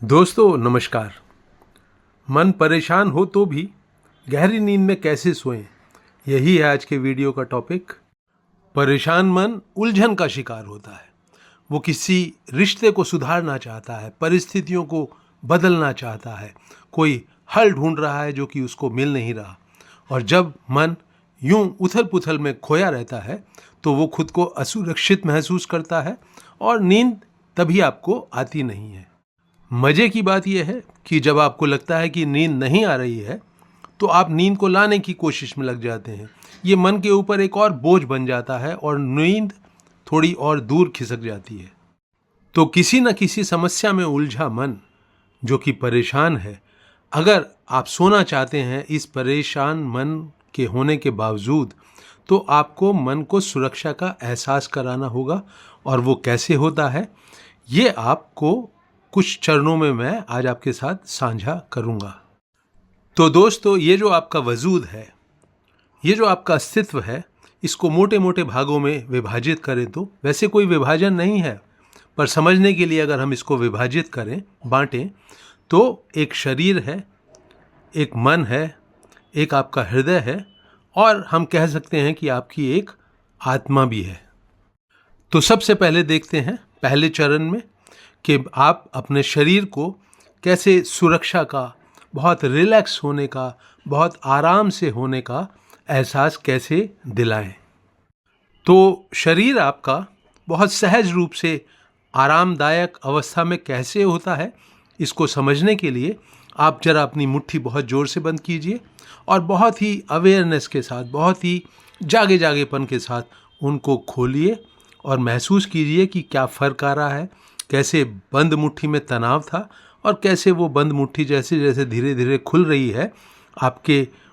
दोस्तों नमस्कार। मन परेशान हो तो भी गहरी नींद में कैसे सोएं, यही है आज के वीडियो का टॉपिक। परेशान मन उलझन का शिकार होता है। वो किसी रिश्ते को सुधारना चाहता है, परिस्थितियों को बदलना चाहता है, कोई हल ढूंढ रहा है जो कि उसको मिल नहीं रहा। और जब मन यूं उथल पुथल में खोया रहता है तो वो खुद को असुरक्षित महसूस करता है और नींद तभी आपको आती नहीं है। मजे की बात यह है कि जब आपको लगता है कि नींद नहीं आ रही है तो आप नींद को लाने की कोशिश में लग जाते हैं। ये मन के ऊपर एक और बोझ बन जाता है और नींद थोड़ी और दूर खिसक जाती है। तो किसी न किसी समस्या में उलझा मन जो कि परेशान है, अगर आप सोना चाहते हैं इस परेशान मन के होने के बावजूद, तो आपको मन को सुरक्षा का एहसास कराना होगा। और वो कैसे होता है ये आपको कुछ चरणों में मैं आज आपके साथ साझा करूंगा। तो दोस्तों, ये जो आपका वजूद है, ये जो आपका अस्तित्व है, इसको मोटे मोटे भागों में विभाजित करें तो वैसे कोई विभाजन नहीं है, पर समझने के लिए अगर हम इसको विभाजित करें, बांटें, तो एक शरीर है, एक मन है, एक आपका हृदय है और हम कह सकते हैं कि आपकी एक आत्मा भी है। तो सबसे पहले देखते हैं पहले चरण में कि आप अपने शरीर को कैसे सुरक्षा का, बहुत रिलैक्स होने का, बहुत आराम से होने का एहसास कैसे दिलाएं। तो शरीर आपका बहुत सहज रूप से आरामदायक अवस्था में कैसे होता है, इसको समझने के लिए आप जरा अपनी मुट्ठी बहुत ज़ोर से बंद कीजिए और बहुत ही अवेयरनेस के साथ, बहुत ही जागे जागेपन के साथ उनको खोलिए और महसूस कीजिए कि क्या फ़र्क आ रहा है, कैसे बंद मुट्ठी में तनाव था और कैसे वो बंद मुट्ठी जैसे जैसे धीरे धीरे खुल रही है,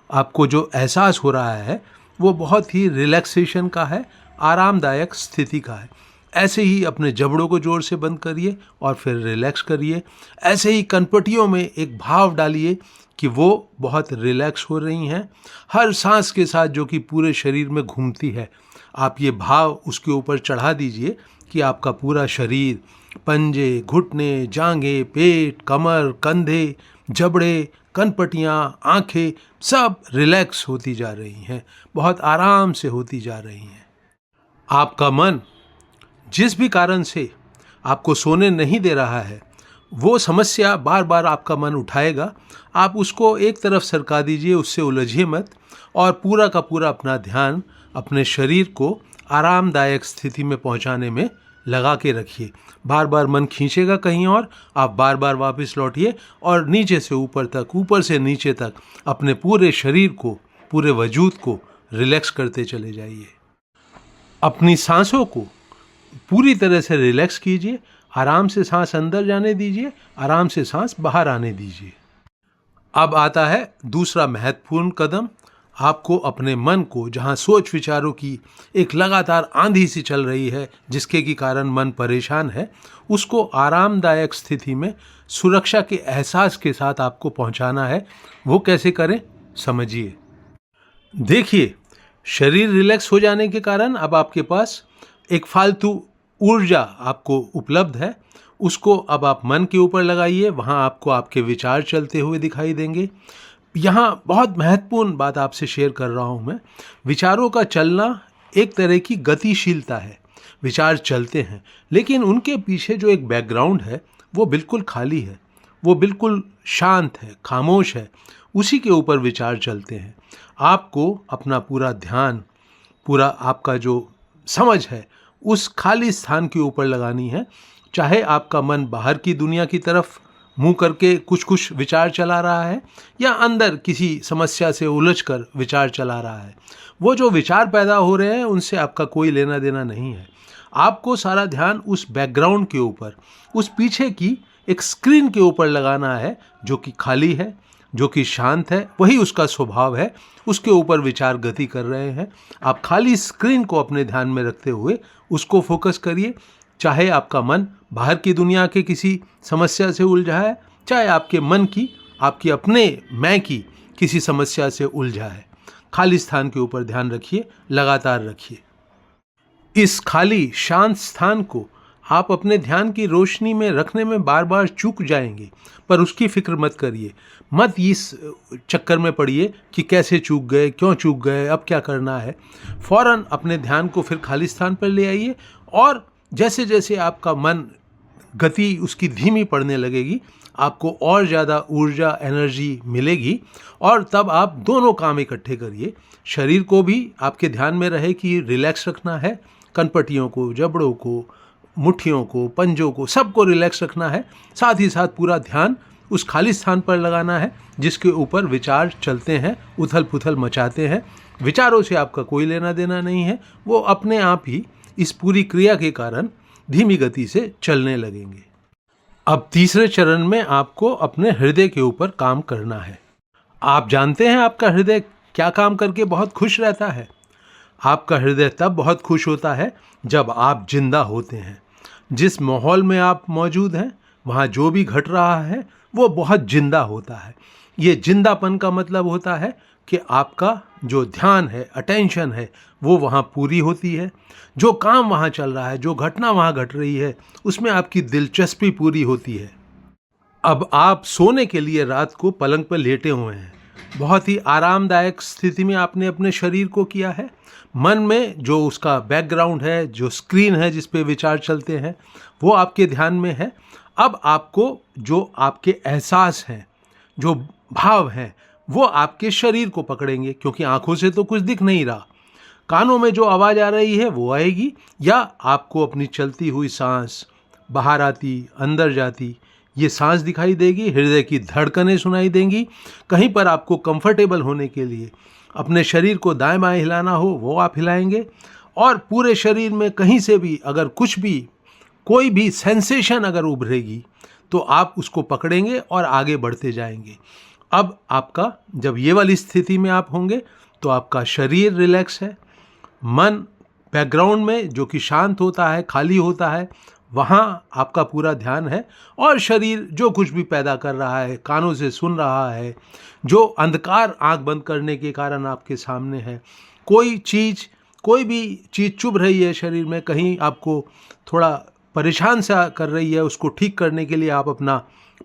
आपको जो एहसास हो रहा है वो बहुत ही रिलैक्सेशन का है, आरामदायक स्थिति का है। ऐसे ही अपने जबड़ों को जोर से बंद करिए और फिर रिलैक्स करिए। ऐसे ही कनपटियों में एक भाव डालिए कि वो बहुत रिलैक्स हो रही हैं, हर सांस के साथ जो कि पूरे शरीर में घूमती है। आप ये भाव उसके ऊपर चढ़ा दीजिए कि आपका पूरा शरीर, पंजे, घुटने, जांघें, पेट, कमर, कंधे, जबड़े, कनपटियाँ, आँखें सब रिलैक्स होती जा रही हैं, बहुत आराम से होती जा रही हैं। आपका मन जिस भी कारण से आपको सोने नहीं दे रहा है, वो समस्या बार बार आपका मन उठाएगा। आप उसको एक तरफ सरका दीजिए, उससे उलझिए मत और पूरा का पूरा अपना ध्यान अपने शरीर को आरामदायक स्थिति में पहुंचाने में लगा के रखिए। बार बार मन खींचेगा कहीं और, आप बार बार वापस लौटिए और नीचे से ऊपर तक, ऊपर से नीचे तक अपने पूरे शरीर को, पूरे वजूद को रिलैक्स करते चले जाइए। अपनी सांसों को पूरी तरह से रिलैक्स कीजिए। आराम से सांस अंदर जाने दीजिए, आराम से सांस बाहर आने दीजिए। अब आता है दूसरा महत्वपूर्ण कदम। आपको अपने मन को, जहां सोच विचारों की एक लगातार आंधी सी चल रही है जिसके की कारण मन परेशान है, उसको आरामदायक स्थिति में सुरक्षा के एहसास के साथ आपको पहुंचाना है। वो कैसे करें, समझिए। देखिए, शरीर रिलैक्स हो जाने के कारण अब आपके पास एक फालतू ऊर्जा आपको उपलब्ध है, उसको अब आप मन के ऊपर लगाइए। वहाँ आपको आपके विचार चलते हुए दिखाई देंगे। यहाँ बहुत महत्वपूर्ण बात आपसे शेयर कर रहा हूँ मैं। विचारों का चलना एक तरह की गतिशीलता है। विचार चलते हैं लेकिन उनके पीछे जो एक बैकग्राउंड है वो बिल्कुल खाली है, वो बिल्कुल शांत है, खामोश है। उसी के ऊपर विचार चलते हैं। आपको अपना पूरा ध्यान, पूरा आपका जो समझ है उस खाली स्थान के ऊपर लगानी है। चाहे आपका मन बाहर की दुनिया की तरफ मुंह करके कुछ कुछ विचार चला रहा है या अंदर किसी समस्या से उलझकर विचार चला रहा है, वो जो विचार पैदा हो रहे हैं उनसे आपका कोई लेना देना नहीं है। आपको सारा ध्यान उस बैकग्राउंड के ऊपर, उस पीछे की एक स्क्रीन के ऊपर लगाना है जो कि खाली है, जो कि शांत है। वही उसका स्वभाव है, उसके ऊपर विचार गति कर रहे हैं। आप खाली स्क्रीन को अपने ध्यान में रखते हुए उसको फोकस करिए। चाहे आपका मन बाहर की दुनिया के किसी समस्या से उलझा है, चाहे आपके मन की, आपकी अपने मैं की किसी समस्या से उलझा है, खाली स्थान के ऊपर ध्यान रखिए, लगातार रखिए। इस खाली शांत स्थान को आप अपने ध्यान की रोशनी में रखने में बार बार चूक जाएंगे, पर उसकी फिक्र मत करिए। मत इस चक्कर में पड़िए कि कैसे चूक गए, क्यों चूक गए, अब क्या करना है। फौरन अपने ध्यान को फिर खाली स्थान पर ले आइए और जैसे जैसे आपका मन गति उसकी धीमी पड़ने लगेगी, आपको और ज़्यादा ऊर्जा, एनर्जी मिलेगी और तब आप दोनों काम इकट्ठे करिए। शरीर को भी आपके ध्यान में रहे कि रिलैक्स रखना है, कनपट्टियों को, जबड़ों को, मुट्ठियों को, पंजों को, सबको रिलैक्स रखना है। साथ ही साथ पूरा ध्यान उस खाली स्थान पर लगाना है जिसके ऊपर विचार चलते हैं, उथल पुथल मचाते हैं। विचारों से आपका कोई लेना देना नहीं है, वो अपने आप ही इस पूरी क्रिया के कारण धीमी गति से चलने लगेंगे। अब तीसरे चरण में आपको अपने हृदय के ऊपर काम करना है। आप जानते हैं आपका हृदय क्या काम करके बहुत खुश रहता है? आपका हृदय तब बहुत खुश होता है जब आप जिंदा होते हैं। जिस माहौल में आप मौजूद हैं, वहाँ जो भी घट रहा है वो बहुत जिंदा होता है। ये जिंदापन का मतलब होता है कि आपका जो ध्यान है, अटेंशन है, वो वहाँ पूरी होती है। जो काम वहाँ चल रहा है, जो घटना वहाँ घट रही है, उसमें आपकी दिलचस्पी पूरी होती है। अब आप सोने के लिए रात को पलंग पर लेटे हुए हैं। बहुत ही आरामदायक स्थिति में आपने अपने शरीर को किया है। मन में जो उसका बैकग्राउंड है, जो स्क्रीन है जिस पे विचार चलते हैं, वो आपके ध्यान में है। अब आपको जो आपके एहसास हैं, जो भाव हैं, वो आपके शरीर को पकड़ेंगे, क्योंकि आंखों से तो कुछ दिख नहीं रहा। कानों में जो आवाज़ आ रही है वो आएगी, या आपको अपनी चलती हुई सांस बाहर आती, अंदर जाती, ये सांस दिखाई देगी। हृदय की धड़कनें सुनाई देंगी। कहीं पर आपको कंफर्टेबल होने के लिए अपने शरीर को दाएं बाएं हिलाना हो, वो आप हिलाएंगे। और पूरे शरीर में कहीं से भी अगर कुछ भी, कोई भी सेंसेशन अगर उभरेगी, तो आप उसको पकड़ेंगे और आगे बढ़ते जाएंगे। अब आपका जब ये वाली स्थिति में आप होंगे तो आपका शरीर रिलैक्स है, मन बैकग्राउंड में जो कि शांत होता है, खाली होता है, वहाँ आपका पूरा ध्यान है। और शरीर जो कुछ भी पैदा कर रहा है, कानों से सुन रहा है, जो अंधकार आंख बंद करने के कारण आपके सामने है, कोई भी चीज़ चुभ रही है शरीर में, कहीं आपको थोड़ा परेशान सा कर रही है, उसको ठीक करने के लिए आप अपना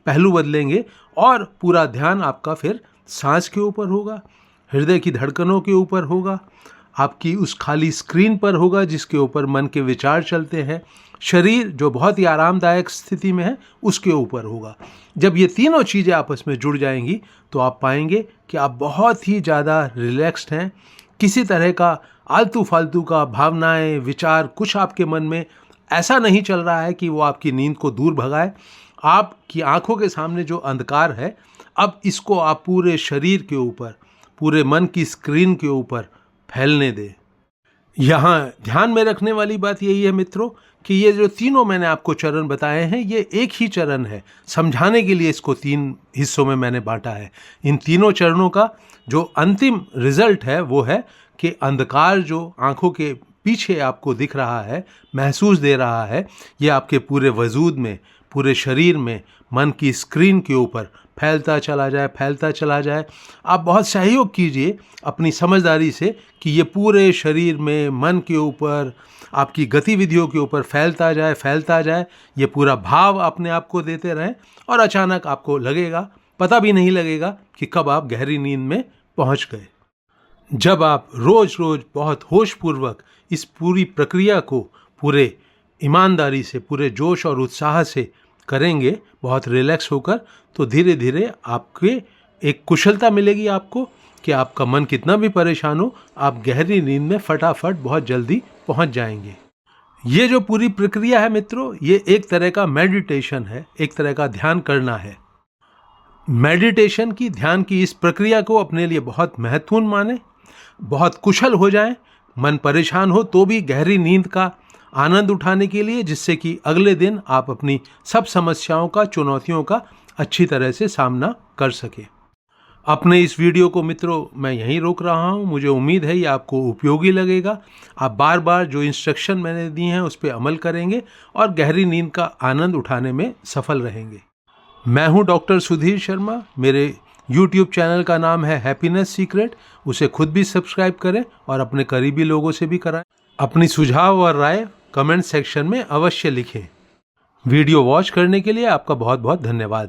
पहलू बदलेंगे और पूरा ध्यान आपका फिर सांस के ऊपर होगा, हृदय की धड़कनों के ऊपर होगा, आपकी उस खाली स्क्रीन पर होगा जिसके ऊपर मन के विचार चलते हैं। शरीर जो बहुत ही आरामदायक स्थिति में है उसके ऊपर होगा। जब ये तीनों चीज़ें आपस में जुड़ जाएंगी तो आप पाएंगे कि आप बहुत ही ज़्यादा रिलैक्स्ड हैं। किसी तरह का आलतू फालतू का भावनाएं, विचार कुछ आपके मन में ऐसा नहीं चल रहा है कि वो आपकी नींद को दूर भगाए। आपकी आंखों के सामने जो अंधकार है, अब इसको आप पूरे शरीर के ऊपर, पूरे मन की स्क्रीन के ऊपर फैलने दें। यहाँ ध्यान में रखने वाली बात यही है मित्रों कि ये जो तीनों मैंने आपको चरण बताए हैं, ये एक ही चरण है। समझाने के लिए इसको 3 हिस्सों में मैंने बांटा है। इन तीनों चरणों का जो अंतिम रिजल्ट है वो है कि अंधकार जो आंखों के पीछे आपको दिख रहा है, महसूस दे रहा है, ये आपके पूरे वजूद में, पूरे शरीर में, मन की स्क्रीन के ऊपर फैलता चला जाए, फैलता चला जाए। आप बहुत सहयोग कीजिए अपनी समझदारी से कि ये पूरे शरीर में, मन के ऊपर, आपकी गतिविधियों के ऊपर फैलता जाए, फैलता जाए। ये पूरा भाव अपने आप को देते रहें और अचानक आपको लगेगा, पता भी नहीं लगेगा कि कब आप गहरी नींद में पहुंच गए। जब आप रोज रोज बहुत होशपूर्वक इस पूरी प्रक्रिया को पूरे ईमानदारी से, पूरे जोश और उत्साह से करेंगे, बहुत रिलैक्स होकर, तो धीरे धीरे आपके एक कुशलता मिलेगी आपको कि आपका मन कितना भी परेशान हो, आप गहरी नींद में फटाफट बहुत जल्दी पहुंच जाएंगे। ये जो पूरी प्रक्रिया है मित्रों, ये एक तरह का मेडिटेशन है, एक तरह का ध्यान करना है। मेडिटेशन की, ध्यान की इस प्रक्रिया को अपने लिए बहुत महत्वपूर्ण माने, बहुत कुशल हो जाएं। मन परेशान हो तो भी गहरी नींद का आनंद उठाने के लिए, जिससे कि अगले दिन आप अपनी सब समस्याओं का, चुनौतियों का अच्छी तरह से सामना कर सके। अपने इस वीडियो को मित्रों मैं यहीं रोक रहा हूं। मुझे उम्मीद है ये आपको उपयोगी लगेगा। आप बार बार जो इंस्ट्रक्शन मैंने दी हैं उस पर अमल करेंगे और गहरी नींद का आनंद उठाने में सफल रहेंगे। मैं हूं डॉक्टर सुधीर शर्मा। मेरे YouTube चैनल का नाम है हैप्पीनेस सीक्रेट। उसे खुद भी सब्सक्राइब करें और अपने करीबी लोगों से भी कराएं। अपनी सुझाव और राय कमेंट सेक्शन में अवश्य लिखें। वीडियो वॉच करने के लिए आपका बहुत बहुत धन्यवाद।